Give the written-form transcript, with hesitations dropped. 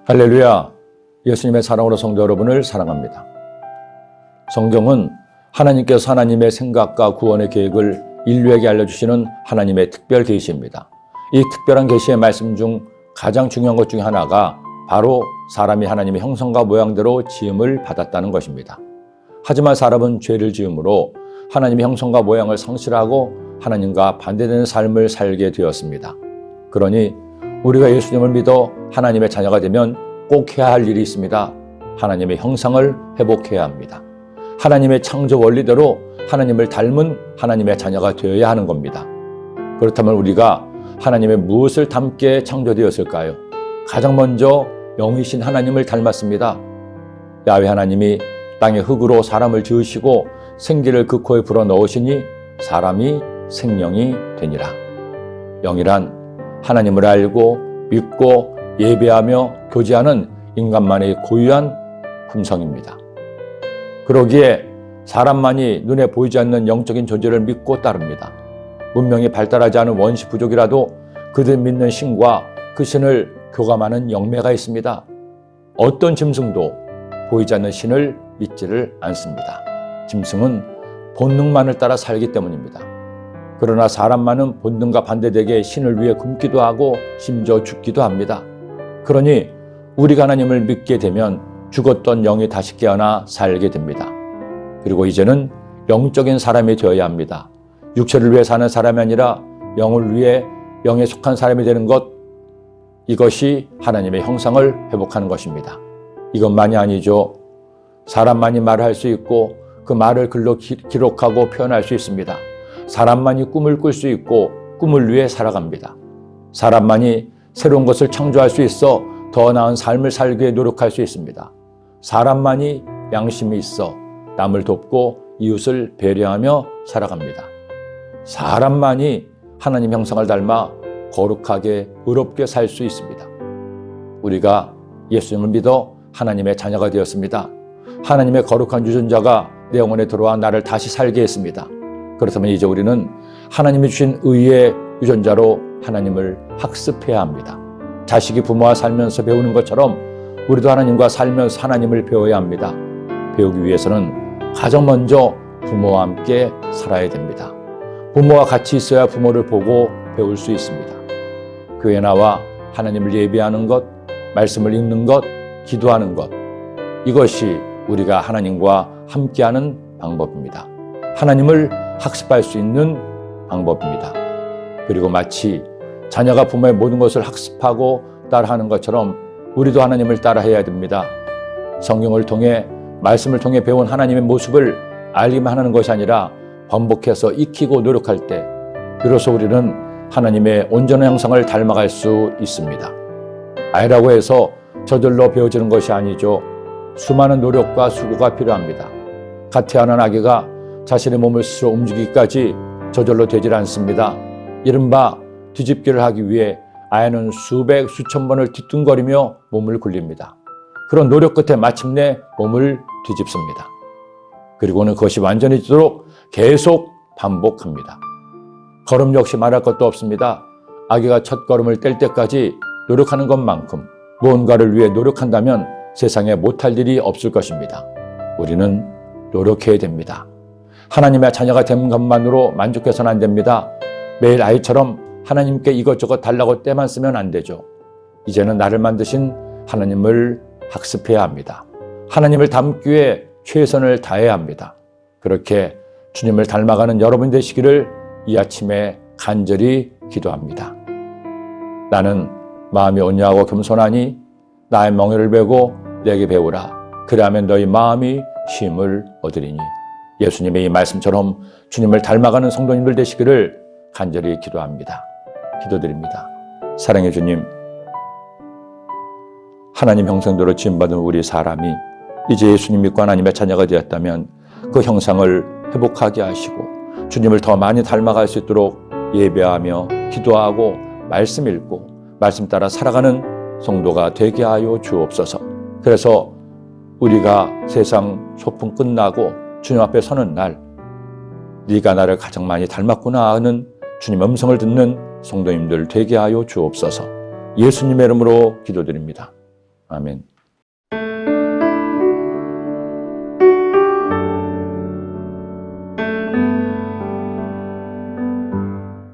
할렐루야, 예수님의 사랑으로 성도 여러분을 사랑합니다. 성경은 하나님께서 하나님의 생각과 구원의 계획을 인류에게 알려주시는 하나님의 특별 계시입니다. 이 특별한 계시의 말씀 중 가장 중요한 것 중에 하나가 바로 사람이 하나님의 형상과 모양대로 지음을 받았다는 것입니다. 하지만 사람은 죄를 지음으로 하나님의 형상과 모양을 상실하고 하나님과 반대되는 삶을 살게 되었습니다. 그러니 우리가 예수님을 믿어 하나님의 자녀가 되면 꼭 해야 할 일이 있습니다. 하나님의 형상을 회복해야 합니다. 하나님의 창조 원리대로 하나님을 닮은 하나님의 자녀가 되어야 하는 겁니다. 그렇다면 우리가 하나님의 무엇을 닮게 창조되었을까요? 가장 먼저 영이신 하나님을 닮았습니다. 야훼 하나님이 땅의 흙으로 사람을 지으시고 생기를 그 코에 불어넣으시니 사람이 생명이 되니라. 영이란 하나님을 알고 믿고 예배하며 교제하는 인간만의 고유한 품성입니다. 그러기에 사람만이 눈에 보이지 않는 영적인 존재를 믿고 따릅니다. 문명이 발달하지 않은 원시 부족이라도 그들 믿는 신과 그 신을 교감하는 영매가 있습니다. 어떤 짐승도 보이지 않는 신을 믿지를 않습니다. 짐승은 본능만을 따라 살기 때문입니다. 그러나 사람만은 본능과 반대되게 신을 위해 굶기도 하고 심지어 죽기도 합니다. 그러니 우리가 하나님을 믿게 되면 죽었던 영이 다시 깨어나 살게 됩니다. 그리고 이제는 영적인 사람이 되어야 합니다. 육체를 위해 사는 사람이 아니라 영을 위해 영에 속한 사람이 되는 것, 이것이 하나님의 형상을 회복하는 것입니다. 이것만이 아니죠. 사람만이 말을 할 수 있고 그 말을 글로 기록하고 표현할 수 있습니다. 사람만이 꿈을 꿀 수 있고 꿈을 위해 살아갑니다. 사람만이 새로운 것을 창조할 수 있어 더 나은 삶을 살기 위해 노력할 수 있습니다. 사람만이 양심이 있어 남을 돕고 이웃을 배려하며 살아갑니다. 사람만이 하나님 형상을 닮아 거룩하게 의롭게 살 수 있습니다. 우리가 예수님을 믿어 하나님의 자녀가 되었습니다. 하나님의 거룩한 유전자가 내 영혼에 들어와 나를 다시 살게 했습니다. 그렇다면 이제 우리는 하나님이 주신 의의 유전자로 하나님을 학습해야 합니다. 자식이 부모와 살면서 배우는 것처럼 우리도 하나님과 살면서 하나님을 배워야 합니다. 배우기 위해서는 가장 먼저 부모와 함께 살아야 됩니다. 부모와 같이 있어야 부모를 보고 배울 수 있습니다. 교회에 나와 하나님을 예배하는 것, 말씀을 읽는 것, 기도하는 것, 이것이 우리가 하나님과 함께하는 방법입니다. 하나님을 학습할 수 있는 방법입니다. 그리고 마치 자녀가 부모의 모든 것을 학습하고 따라하는 것처럼 우리도 하나님을 따라해야 됩니다. 성경을 통해 말씀을 통해 배운 하나님의 모습을 알기만 하는 것이 아니라 반복해서 익히고 노력할 때 비로소 우리는 하나님의 온전한 형상을 닮아갈 수 있습니다. 아이라고 해서 저절로 배워지는 것이 아니죠. 수많은 노력과 수고가 필요합니다. 갓 태어난 아기가 자신의 몸을 스스로 움직이기까지 저절로 되질 않습니다. 이른바 뒤집기를 하기 위해 아이는 수백, 수천 번을 뒤뚱거리며 몸을 굴립니다. 그런 노력 끝에 마침내 몸을 뒤집습니다. 그리고는 그것이 완전해지도록 계속 반복합니다. 걸음 역시 말할 것도 없습니다. 아기가 첫 걸음을 뗄 때까지 노력하는 것만큼 무언가를 위해 노력한다면 세상에 못할 일이 없을 것입니다. 우리는 노력해야 됩니다. 하나님의 자녀가 된 것만으로 만족해서는 안 됩니다. 매일 아이처럼 하나님께 이것저것 달라고 때만 쓰면 안 되죠. 이제는 나를 만드신 하나님을 학습해야 합니다. 하나님을 닮기 위해 최선을 다해야 합니다. 그렇게 주님을 닮아가는 여러분 되시기를 이 아침에 간절히 기도합니다. 나는 마음이 온유하고 겸손하니 나의 멍에를 베고 내게 배우라. 그리하면 너희 마음이 쉼을 얻으리니. 예수님의 이 말씀처럼 주님을 닮아가는 성도님들 되시기를 간절히 기도합니다. 기도드립니다. 사랑해 주님, 하나님 형상대로 지음받은 우리 사람이 이제 예수님 믿고 하나님의 자녀가 되었다면 그 형상을 회복하게 하시고 주님을 더 많이 닮아갈 수 있도록 예배하며 기도하고 말씀 읽고 말씀 따라 살아가는 성도가 되게 하여 주옵소서. 그래서 우리가 세상 소풍 끝나고 주님 앞에 서는 날 네가 나를 가장 많이 닮았구나 하는 주님 음성을 듣는 성도님들 되게 하여 주옵소서. 예수님의 이름으로 기도드립니다. 아멘.